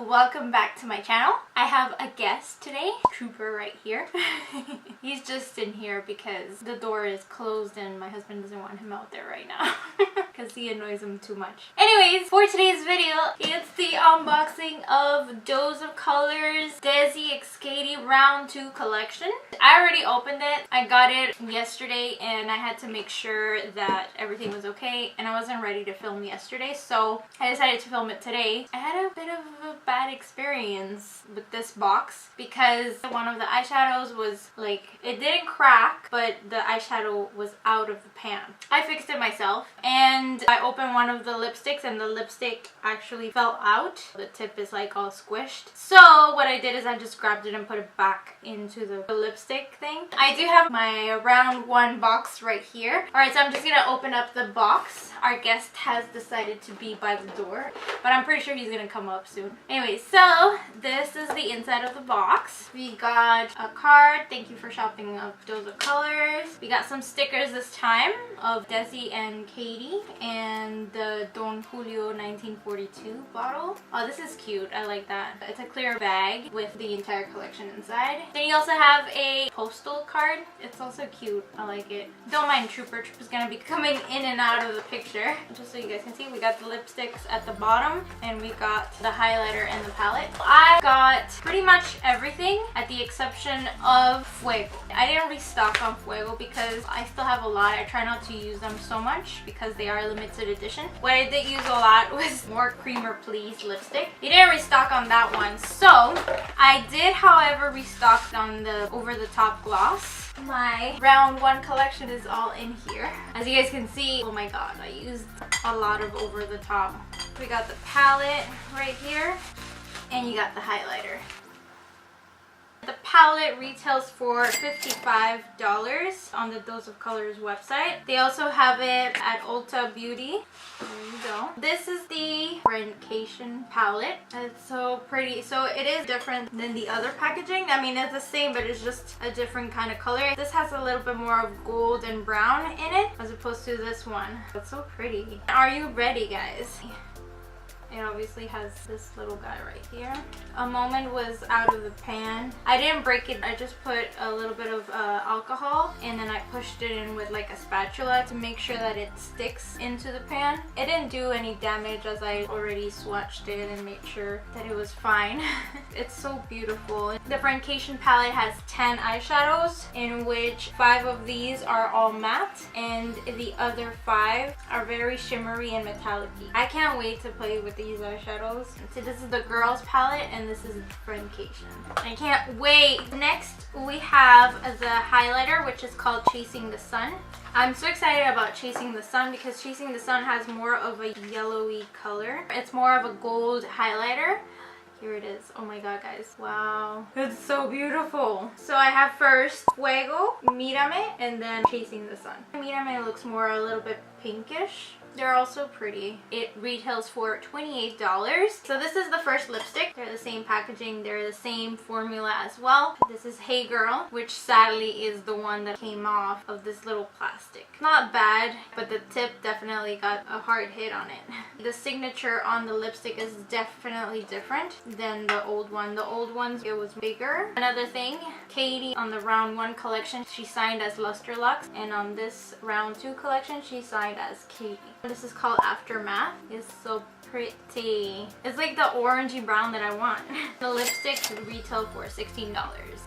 welcome back to my channel. I have a guest today, Trooper right here. He's just in here because the door is closed and my husband doesn't want him out there right now because he annoys him too much. Anyways, for today's video, it's the unboxing of Dose of Colors DesixKaty Round 2 collection. I already opened it. I got it yesterday and I had to make sure that everything was okay, and I wasn't ready to film yesterday, so I decided to film it today. I had a bit of a bad experience with this box because one of the eyeshadows was like, it didn't crack, but the eyeshadow was out of the pan. I fixed it myself and I opened one of the lipsticks and the lipstick actually fell out. The tip is like all squished. So what I did is I just grabbed it and put it back into the lipstick thing. I do have my round 1 box right here. Alright, so I'm just gonna open up the box. Our guest has decided to be by the door, but I'm pretty sure he's gonna come up soon. Anyway, so this is the inside of the box. We got a card, thank you for shopping of Dose of Colors. We got some stickers this time of Desi and Katie and the Don Julio 1942 bottle. Oh, this is cute. I like that. It's a clear bag with the entire collection inside. Then you also have a postal card. It's also cute. I like it. Don't mind Trooper. Trooper's gonna be coming in and out of the picture. Just so you guys can see, we got the lipsticks at the bottom and we got the highlighter and the palette. I got pretty much everything at the exception of Fuego. I didn't restock on Fuego because I still have a lot. I try not to use them so much because they are limited edition. What I did use a lot was more Creamer Please lipstick. You didn't restock on that one. So I did, however, restock on the over the top gloss. My round 1 collection is all in here. As you guys can see, oh my god, I used a lot of over the top. We got the palette right here and you got the highlighter. The palette retails for $55 on the Dose of Colors website. They also have it at Ulta Beauty. There you go. This is the Friendcation Palette. It's so pretty. So it is different than the other packaging. I mean, it's the same, but it's just a different kind of color. This has a little bit more of gold and brown in it as opposed to this one. It's so pretty. Are you ready, guys? It obviously has this little guy right here. A moment was out of the pan. I didn't break it. I just put a little bit of alcohol and then I pushed it in with like a spatula to make sure that it sticks into the pan. It didn't do any damage as I already swatched it and made sure that it was fine. It's so beautiful. The Friendcation palette has 10 eyeshadows in which 5 of these are all matte and the other 5 are very shimmery and metallic-y. I can't wait to play with these eyeshadows. So this is the girls palette and this is Friendcation. I can't wait. Next we have the highlighter, which is called Chasing the Sun. I'm so excited about Chasing the Sun because Chasing the Sun has more of a yellowy color. It's more of a gold highlighter. Here it is. Oh my god, guys. Wow. It's so beautiful. So I have first Fuego, Mírame, and then Chasing the Sun. Mírame looks more a little bit pinkish. They're also pretty. It retails for $28. So this is the first lipstick. They're the same packaging. They're the same formula as well. This is Hey Girl, which sadly is the one that came off of this little plastic. Not bad, but the tip definitely got a hard hit on it. The signature on the lipstick is definitely different than the old one. The old ones, it was bigger. Another thing, Katie on the round 1 collection, she signed as Luster Lux, and on this round 2 collection, she signed as Katie. This is called Aftermath. It's so pretty. It's like the orangey brown that I want. The lipsticks retail for $16.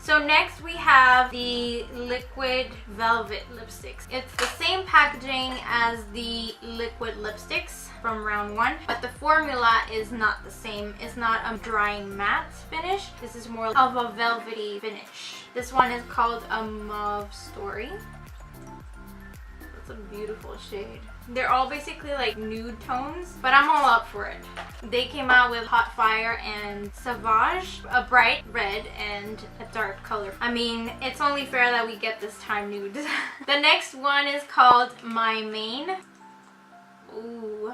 So next we have the Liquid Velvet lipsticks. It's the same packaging as the liquid lipsticks from round 1, but the formula is not the same. It's not a drying matte finish. This is more of a velvety finish. This one is called a Mauve Story. It's a beautiful shade. They're all basically like nude tones, but I'm all up for it. They came out with Hot Fire and Sauvage, a bright red and a dark color. I mean, it's only fair that we get this time nude. The next one is called My Main. Ooh.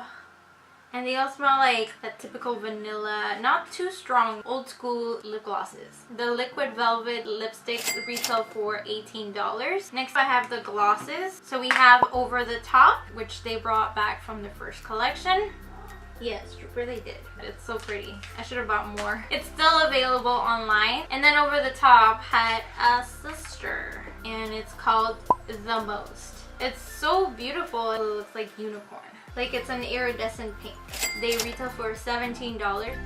And they all smell like a typical vanilla, not too strong, old school lip glosses. The Liquid Velvet lipsticks retail for $18. Next I have the glosses. So we have Over the Top, which they brought back from the first collection. Yes, Trooper, they did. It's so pretty. I should have bought more. It's still available online. And then over the top had a sister, and it's called The Most. It's so beautiful. It looks like unicorn. Like it's an iridescent pink. They retail for $17.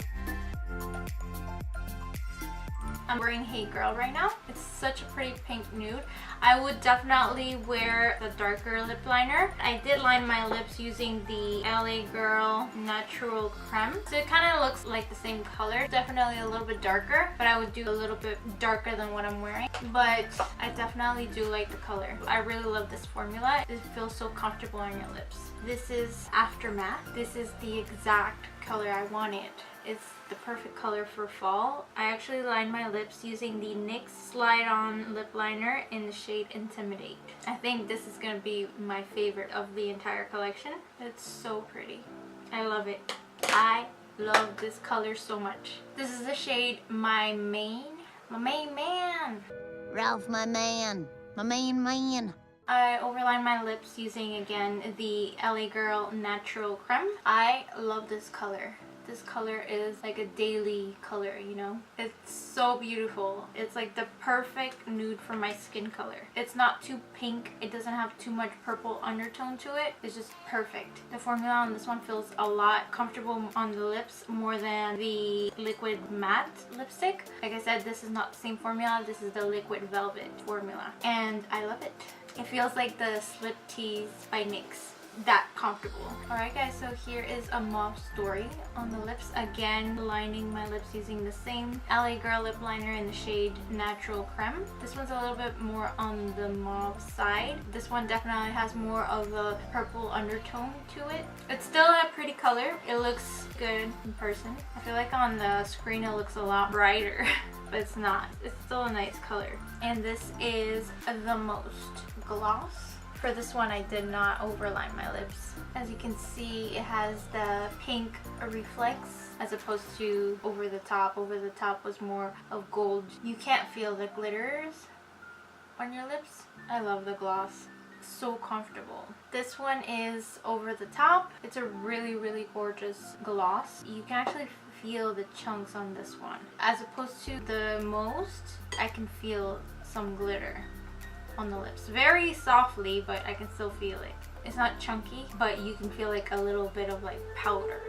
I'm wearing Hey Girl right now. It's such a pretty pink nude. I would definitely wear the darker lip liner. I did line my lips using the LA Girl Natural Creme. So it kind of looks like the same color. Definitely a little bit darker, but I would do a little bit darker than what I'm wearing. But I definitely do like the color. I really love this formula. It feels so comfortable on your lips. This is Aftermath. This is the exact color I wanted. It's the perfect color for fall. I actually lined my lips using the NYX Slide On Lip Liner in the shade Intimidate. I think this is going to be my favorite of the entire collection. It's so pretty. I love it. I love this color so much. This is the shade My Main Man. Ralph, my man. My main man. I overlined my lips using, again, the LA Girl Natural Creme. I love this color. This color is like a daily color, you know? It's so beautiful. It's like the perfect nude for my skin color. It's not too pink. It doesn't have too much purple undertone to it. It's just perfect. The formula on this one feels a lot comfortable on the lips more than the liquid matte lipstick. Like I said, this is not the same formula. This is the liquid velvet formula. And I love it. It feels like the Slip Tease by NYX. That comfortable. Alright guys, so here is a mauve story on the lips. Again, lining my lips using the same LA Girl lip liner in the shade Natural Creme. This one's a little bit more on the mauve side. This one definitely has more of a purple undertone to it. It's still a pretty color. It looks good in person. I feel like on the screen it looks a lot brighter, but it's not. It's still a nice color. And this is The Most Gloss. For this one, I did not overline my lips. As you can see, it has the pink reflex as opposed to over the top. Over the top was more of gold. You can't feel the glitters on your lips. I love the gloss. So comfortable. This one is over the top. It's a really, really gorgeous gloss. You can actually feel the chunks on this one. As opposed to The Most, I can feel some glitter on the lips. Very softly, but I can still feel it. It's not chunky, but you can feel like a little bit of like powder.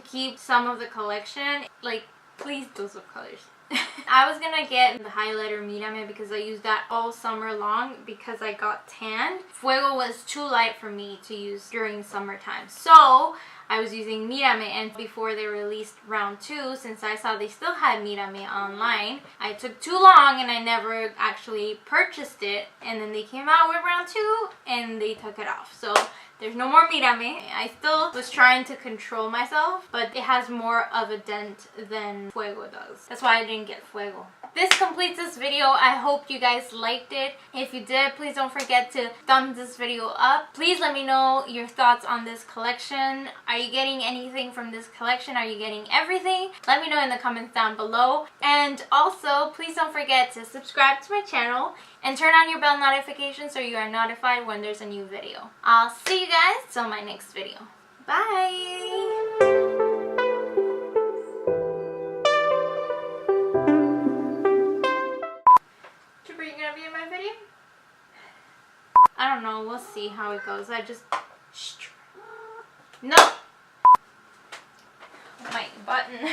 keep some of the collection. Like, please, those are colors. I was gonna get the highlighter Mírame because I used that all summer long because I got tanned. Fuego was too light for me to use during summertime, so I was using Mírame, and before they released round 2, since I saw they still had Mírame online, I took too long and I never actually purchased it, and then they came out with round 2 and they took it off. So there's no more Mírame. I still was trying to control myself, but it has more of a dent than Fuego does. That's why I didn't get Fuego. This completes this video. I hope you guys liked it. If you did, please don't forget to thumbs this video up. Please let me know your thoughts on this collection. Are you getting anything from this collection? Are you getting everything? Let me know in the comments down below. And also, please don't forget to subscribe to my channel and turn on your bell notification so you are notified when there's a new video. I'll see you guys till my next video. Bye! I don't know, we'll see how it goes. No! My button.